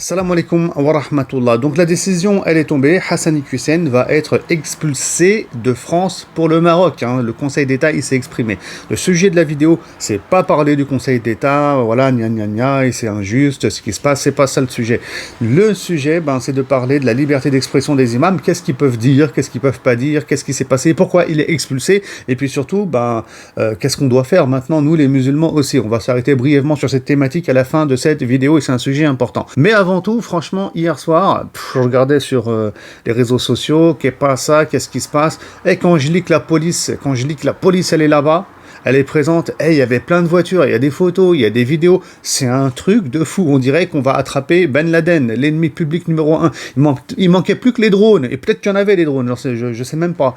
Salam alaikum wa rahmatullah. Donc la décision, elle est tombée. Hassani Hussein va être expulsé de France pour le Maroc. Le Conseil d'État, il s'est exprimé. Le sujet de la vidéo, c'est pas parler du Conseil d'État, voilà, gna gna gna, et c'est injuste, ce qui se passe, c'est pas ça le sujet. Le sujet, c'est de parler de la liberté d'expression des imams. Qu'est-ce qu'ils peuvent dire, qu'est-ce qu'ils peuvent pas dire, qu'est-ce qui s'est passé, pourquoi il est expulsé, et puis surtout, qu'est-ce qu'on doit faire maintenant, nous les musulmans aussi. On va s'arrêter brièvement sur cette thématique à la fin de cette vidéo, et c'est un sujet important. Mais avant tout, franchement, hier soir, je regardais sur les réseaux sociaux, qu'est-ce qui se passe, et quand je lis que la police, elle est là-bas, elle est présente, il y avait plein de voitures, il y a des photos, il y a des vidéos, c'est un truc de fou, on dirait qu'on va attraper Ben Laden, l'ennemi public numéro 1, il manquait plus que les drones, et peut-être qu'il y en avait des drones, je sais même pas,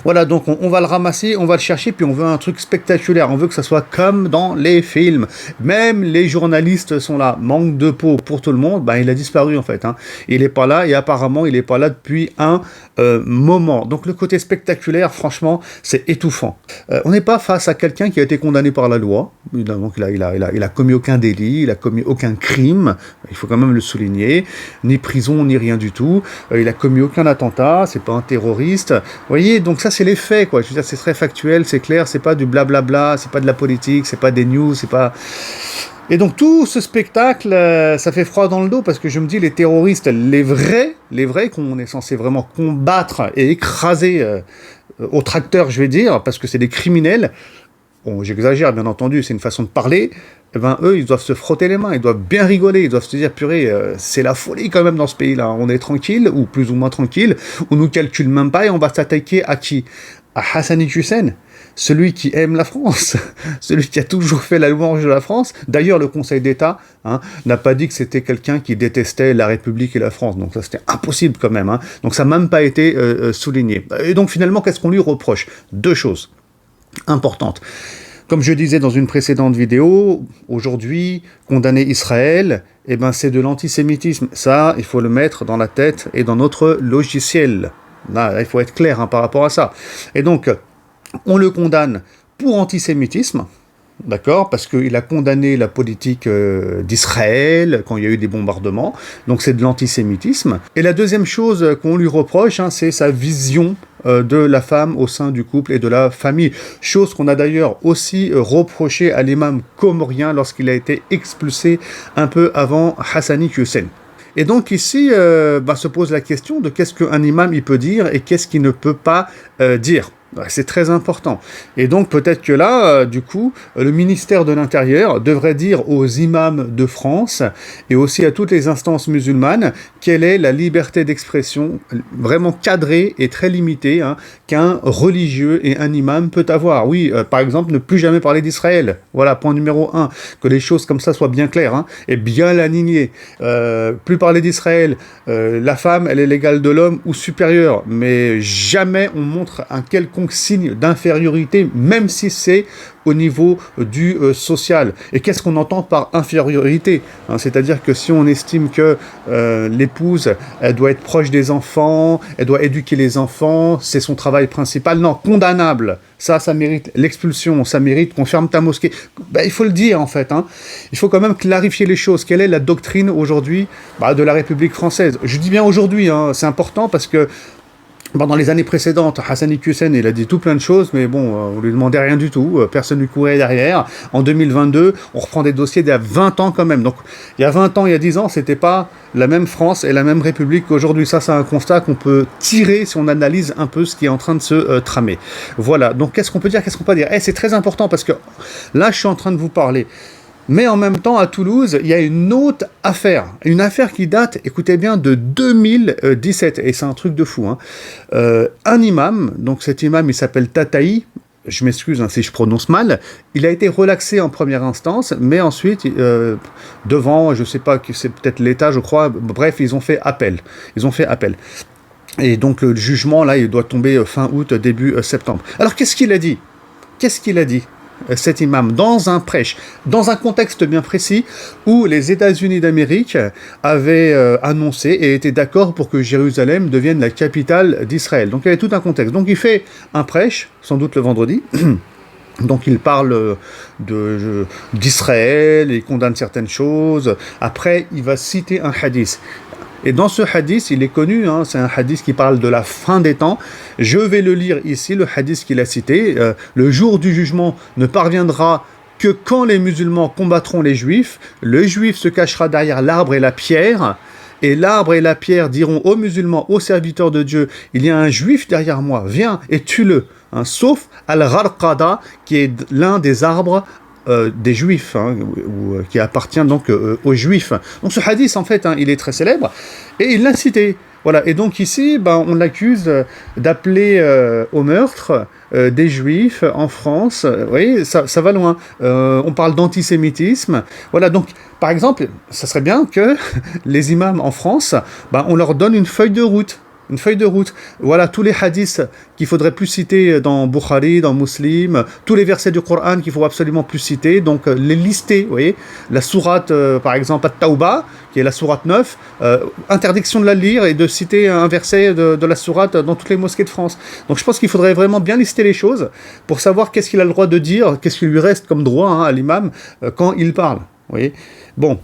Voilà, donc on va le ramasser, on va le chercher, puis on veut un truc spectaculaire, on veut que ça soit comme dans les films. Même les journalistes sont là, manque de peau pour tout le monde, il a disparu en fait. Il n'est pas là, et apparemment il n'est pas là depuis un moment. Donc le côté spectaculaire, franchement, c'est étouffant. On n'est pas face à quelqu'un qui a été condamné par la loi, donc il a commis aucun délit, il a commis aucun crime, il faut quand même le souligner, ni prison, ni rien du tout, il a commis aucun attentat, c'est pas un terroriste, vous voyez, donc ça c'est les faits, quoi. Je veux dire, c'est très factuel, c'est clair, c'est pas du blablabla, c'est pas de la politique, c'est pas des news, c'est pas... Et donc tout ce spectacle, ça fait froid dans le dos, parce que je me dis, les terroristes, les vrais qu'on est censé vraiment combattre et écraser au tracteur, je vais dire, parce que c'est des criminels, bon, j'exagère bien entendu, c'est une façon de parler, eux, ils doivent se frotter les mains, ils doivent bien rigoler, ils doivent se dire, purée, c'est la folie quand même dans ce pays-là, on est tranquille, ou plus ou moins tranquille, on nous calcule même pas, et on va s'attaquer à qui? À Hassani Hussein, celui qui aime la France, celui qui a toujours fait la louange de la France. D'ailleurs, le Conseil d'État n'a pas dit que c'était quelqu'un qui détestait la République et la France, donc ça c'était impossible quand même, donc ça n'a même pas été souligné. Et donc finalement, qu'est-ce qu'on lui reproche? Deux choses importantes. Comme je disais dans une précédente vidéo, aujourd'hui, condamner Israël, c'est de l'antisémitisme. Ça, il faut le mettre dans la tête et dans notre logiciel. Là, il faut être clair par rapport à ça. Et donc, on le condamne pour antisémitisme, d'accord, parce qu'il a condamné la politique d'Israël quand il y a eu des bombardements, donc c'est de l'antisémitisme. Et la deuxième chose qu'on lui reproche, c'est sa vision de la femme au sein du couple et de la famille, chose qu'on a d'ailleurs aussi reproché à l'imam comorien lorsqu'il a été expulsé un peu avant Hassani Hussein. Et donc ici, se pose la question de qu'est-ce qu'un imam il peut dire et qu'est-ce qu'il ne peut pas dire. C'est très important. Et donc peut-être que là, du coup, le ministère de l'Intérieur devrait dire aux imams de France et aussi à toutes les instances musulmanes quelle est la liberté d'expression vraiment cadrée et très limitée qu'un religieux et un imam peut avoir. Oui, par exemple, ne plus jamais parler d'Israël. Voilà, point numéro 1. Que les choses comme ça soient bien claires et bien alignées. Plus parler d'Israël. La femme, elle est l'égale de l'homme ou supérieure. Mais jamais on montre un quelconque signe d'infériorité, même si c'est au niveau du social. Et qu'est-ce qu'on entend par infériorité? C'est-à-dire que si on estime que l'épouse, elle doit être proche des enfants, elle doit éduquer les enfants, c'est son travail principal, non, condamnable. Ça mérite l'expulsion, ça mérite qu'on ferme ta mosquée. Il faut le dire, en fait. Il faut quand même clarifier les choses. Quelle est la doctrine aujourd'hui de la République française? Je dis bien aujourd'hui, c'est important parce que dans les années précédentes, Hassani Hussein, il a dit tout plein de choses, mais bon, on lui demandait rien du tout, personne lui courait derrière. En 2022, on reprend des dossiers d'il y a 20 ans quand même. Donc, il y a 20 ans, il y a 10 ans, c'était pas la même France et la même République qu'aujourd'hui. Ça, c'est un constat qu'on peut tirer si on analyse un peu ce qui est en train de se tramer. Voilà, donc qu'est-ce qu'on peut dire, qu'est-ce qu'on peut pas dire? C'est très important parce que là, je suis en train de vous parler. Mais en même temps, à Toulouse, il y a une autre affaire. Une affaire qui date, écoutez bien, de 2017. Et c'est un truc de fou. Un imam, donc cet imam, il s'appelle Tataï. Je m'excuse si je prononce mal. Il a été relaxé en première instance, mais ensuite, devant, je sais pas, c'est peut-être l'État, je crois. Bref, ils ont fait appel. Et donc, le jugement, là, il doit tomber fin août, début septembre. Alors, qu'est-ce qu'il a dit? Cet imam, dans un prêche, dans un contexte bien précis, où les États-Unis d'Amérique avaient annoncé et étaient d'accord pour que Jérusalem devienne la capitale d'Israël. Donc il y avait tout un contexte. Donc il fait un prêche, sans doute le vendredi, Donc il parle d'Israël, il condamne certaines choses. Après, il va citer un hadith. Et dans ce hadith, il est connu, hein, c'est un hadith qui parle de la fin des temps. Je vais le lire ici, le hadith qu'il a cité. Le jour du jugement ne parviendra que quand les musulmans combattront les juifs. Le juif se cachera derrière l'arbre et la pierre. Et l'arbre et la pierre diront aux musulmans, aux serviteurs de Dieu, il y a un juif derrière moi, viens et tue-le. Hein, sauf Al-Gharqada, qui est l'un des arbres des juifs, hein, qui appartient donc aux juifs. Donc ce hadith, en fait, hein, il est très célèbre, et il l'a cité. Voilà. Et donc ici, on l'accuse d'appeler au meurtre des juifs en France. Vous voyez, ça va loin. On parle d'antisémitisme. Voilà, donc, par exemple, ça serait bien que les imams en France, on leur donne une feuille de route. Une feuille de route. Voilà tous les hadiths qu'il faudrait plus citer dans Bukhari, dans Muslim, tous les versets du Coran qu'il faut absolument plus citer, donc les lister, vous voyez. La sourate, par exemple, At-Tawbah, qui est la sourate 9, interdiction de la lire et de citer un verset de la sourate dans toutes les mosquées de France. Donc je pense qu'il faudrait vraiment bien lister les choses pour savoir qu'est-ce qu'il a le droit de dire, qu'est-ce qui lui reste comme droit, hein, à l'imam quand il parle, vous voyez. Bon.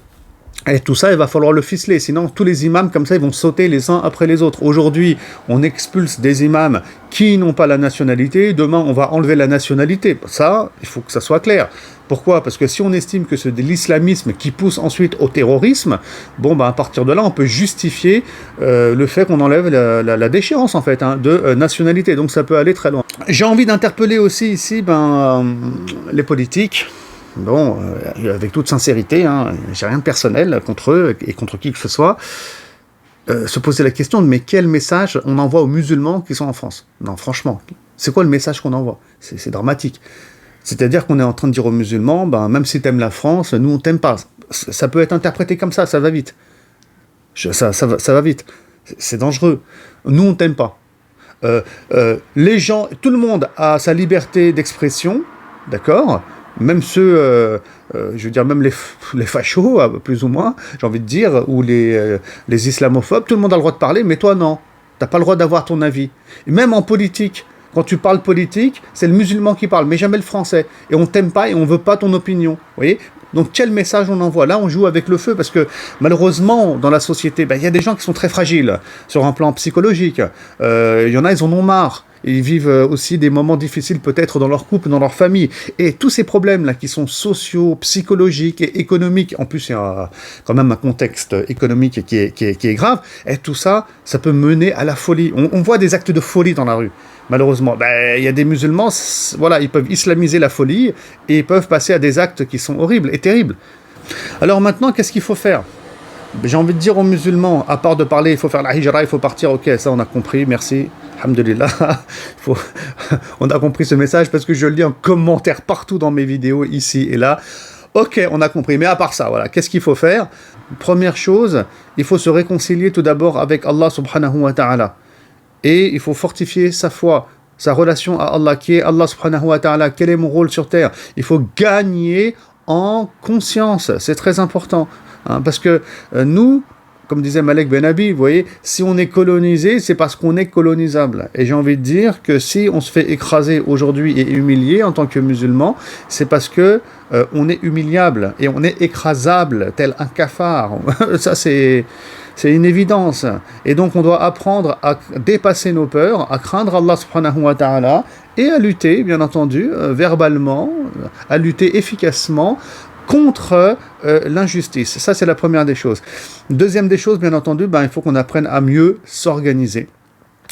Et tout ça, il va falloir le ficeler, sinon tous les imams comme ça, ils vont sauter les uns après les autres. Aujourd'hui, on expulse des imams qui n'ont pas la nationalité, demain on va enlever la nationalité. Ça, il faut que ça soit clair. Pourquoi ? Parce que si on estime que c'est de l'islamisme qui pousse ensuite au terrorisme, à partir de là, on peut justifier le fait qu'on enlève la déchéance, en fait, hein, de nationalité. Donc ça peut aller très loin. J'ai envie d'interpeller aussi ici les politiques. Bon, avec toute sincérité, hein, j'ai rien de personnel contre eux et contre qui que ce soit, se poser la question de mais quel message on envoie aux musulmans qui sont en France ? Non, franchement, c'est quoi le message qu'on envoie ? C'est dramatique. C'est-à-dire qu'on est en train de dire aux musulmans, même si t'aimes la France, nous on t'aime pas. Ça peut être interprété comme ça va vite. Ça va vite. C'est dangereux. Nous on t'aime pas. Les gens, tout le monde a sa liberté d'expression, d'accord ? Même ceux, je veux dire, même les fachos, plus ou moins, j'ai envie de dire, ou les islamophobes, tout le monde a le droit de parler, mais toi, non. T'as pas le droit d'avoir ton avis. Et même en politique, quand tu parles politique, c'est le musulman qui parle, mais jamais le français. Et on t'aime pas et on veut pas ton opinion. Vous voyez ? Donc quel message on envoie ? Là, on joue avec le feu, parce que malheureusement, dans la société, il y a des gens qui sont très fragiles, sur un plan psychologique. Il y en a, ils en ont marre. Ils vivent aussi des moments difficiles peut-être dans leur couple, dans leur famille. Et tous ces problèmes-là qui sont sociaux, psychologiques et économiques, en plus il y a quand même un contexte économique qui est grave, et tout ça, ça peut mener à la folie. On voit des actes de folie dans la rue, malheureusement. Il y a des musulmans, voilà, ils peuvent islamiser la folie et ils peuvent passer à des actes qui sont horribles et terribles. Alors maintenant, qu'est-ce qu'il faut faire ? J'ai envie de dire aux musulmans, à part de parler, il faut faire la hijra, il faut partir, ok, ça on a compris, merci, alhamdulillah, on a compris ce message parce que je le lis en commentaire partout dans mes vidéos, ici et là. Ok, on a compris, mais à part ça, voilà, qu'est-ce qu'il faut faire ? Première chose, il faut se réconcilier tout d'abord avec Allah subhanahu wa ta'ala. Et il faut fortifier sa foi, sa relation à Allah, qui est Allah subhanahu wa ta'ala, quel est mon rôle sur terre ? Il faut gagner en conscience, c'est très important. Hein, parce que nous, comme disait Malek Ben Abi, vous voyez, si on est colonisé, c'est parce qu'on est colonisable. Et j'ai envie de dire que si on se fait écraser aujourd'hui et humilier en tant que musulman, c'est parce que on est humiliable et on est écrasable, tel un cafard. Ça, c'est une évidence. Et donc, on doit apprendre à dépasser nos peurs, à craindre Allah subhanahu wa ta'ala et à lutter, bien entendu, verbalement, à lutter efficacement contre l'injustice. Ça, c'est la première des choses. Deuxième des choses, bien entendu, il faut qu'on apprenne à mieux s'organiser.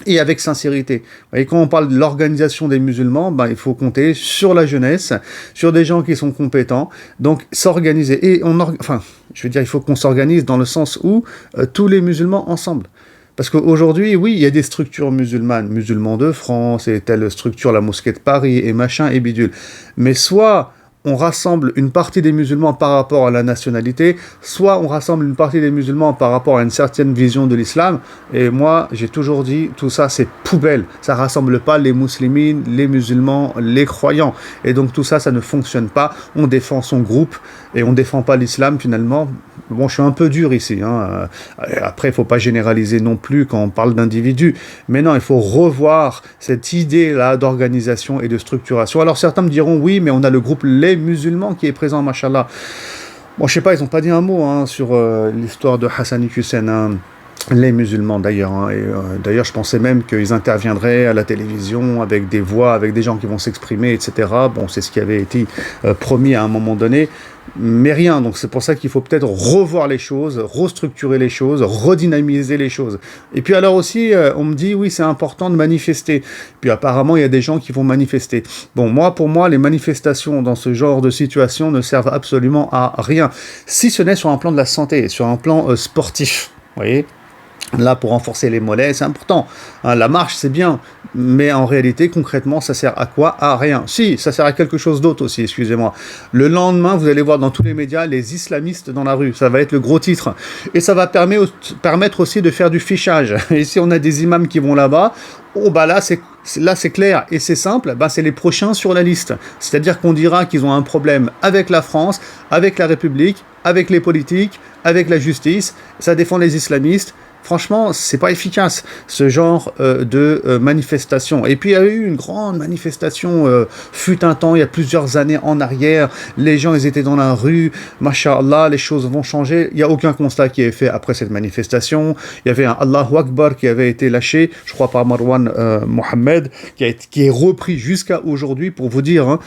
Et avec sincérité. Et quand on parle de l'organisation des musulmans, il faut compter sur la jeunesse, sur des gens qui sont compétents. Donc, s'organiser. Et il faut qu'on s'organise dans le sens où tous les musulmans ensemble. Parce qu'aujourd'hui, oui, il y a des structures musulmanes, musulmans de France, et telle structure, la mosquée de Paris, et machin, et bidule. Mais soit on rassemble une partie des musulmans par rapport à la nationalité, soit on rassemble une partie des musulmans par rapport à une certaine vision de l'islam. Et moi, j'ai toujours dit, tout ça, c'est poubelle. Ça rassemble pas les muslimines, les musulmans, les croyants. Et donc tout ça, ça ne fonctionne pas. On défend son groupe et on défend pas l'islam finalement. Bon, je suis un peu dur ici, hein. Après, il ne faut pas généraliser non plus quand on parle d'individus. Mais non, il faut revoir cette idée-là d'organisation et de structuration. Alors certains me diront, oui, mais on a le groupe Les Musulmans qui est présent, machallah. Bon, je sais pas, ils n'ont pas dit un mot hein, sur l'histoire de Hassani Hussein, hein. Les musulmans d'ailleurs, hein. Et d'ailleurs je pensais même qu'ils interviendraient à la télévision avec des voix, avec des gens qui vont s'exprimer, etc. Bon, c'est ce qui avait été promis à un moment donné, mais rien. Donc c'est pour ça qu'il faut peut-être revoir les choses, restructurer les choses, redynamiser les choses. Et puis alors aussi, on me dit oui, c'est important de manifester. Puis apparemment il y a des gens qui vont manifester. Bon, pour moi, les manifestations dans ce genre de situation ne servent absolument à rien, si ce n'est sur un plan de la santé, sur un plan sportif. Vous voyez ? Là, pour renforcer les mollets, c'est important. Hein, la marche, c'est bien, mais en réalité, concrètement, ça sert à quoi? À rien. Si, ça sert à quelque chose d'autre aussi, excusez-moi. Le lendemain, vous allez voir dans tous les médias les islamistes dans la rue. Ça va être le gros titre. Et ça va permettre aussi de faire du fichage. Et si on a des imams qui vont là-bas, oh bah là c'est clair et c'est simple, bah c'est les prochains sur la liste. C'est-à-dire qu'on dira qu'ils ont un problème avec la France, avec la République, avec les politiques, avec la justice. Ça défend les islamistes. Franchement, c'est pas efficace, ce genre de manifestation. Et puis, il y a eu une grande manifestation, fut un temps, il y a plusieurs années en arrière. Les gens, ils étaient dans la rue. Masha'Allah, les choses vont changer. Il n'y a aucun constat qui est fait après cette manifestation. Il y avait un Allahu Akbar qui avait été lâché, je crois par Marwan Mohammed, qui est repris jusqu'à aujourd'hui, pour vous dire, hein,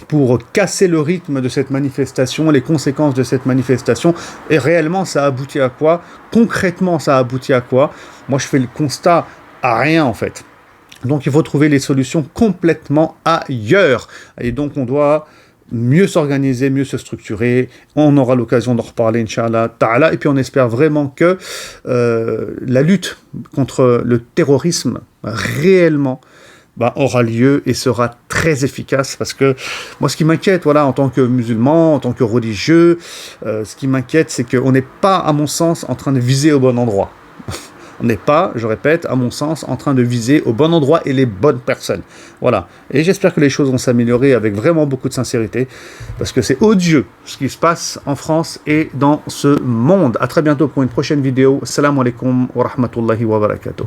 pour casser le rythme de cette manifestation, les conséquences de cette manifestation. Et réellement, ça aboutit à quoi? Concrètement, ça aboutit à quoi? Moi, je fais le constat à rien, en fait. Donc, il faut trouver les solutions complètement ailleurs. Et donc, on doit mieux s'organiser, mieux se structurer. On aura l'occasion d'en reparler, Inch'Allah Ta'ala. Et puis, on espère vraiment que la lutte contre le terrorisme, réellement, aura lieu et sera très efficace, parce que moi, ce qui m'inquiète, voilà, en tant que musulman, en tant que religieux, ce qui m'inquiète, c'est qu'on n'est pas, à mon sens, en train de viser au bon endroit. On n'est pas, je répète, à mon sens, en train de viser au bon endroit et les bonnes personnes. Voilà. Et j'espère que les choses vont s'améliorer avec vraiment beaucoup de sincérité, parce que c'est odieux ce qui se passe en France et dans ce monde. À très bientôt pour une prochaine vidéo. Assalamu alaikum wa rahmatullahi wa barakatuh.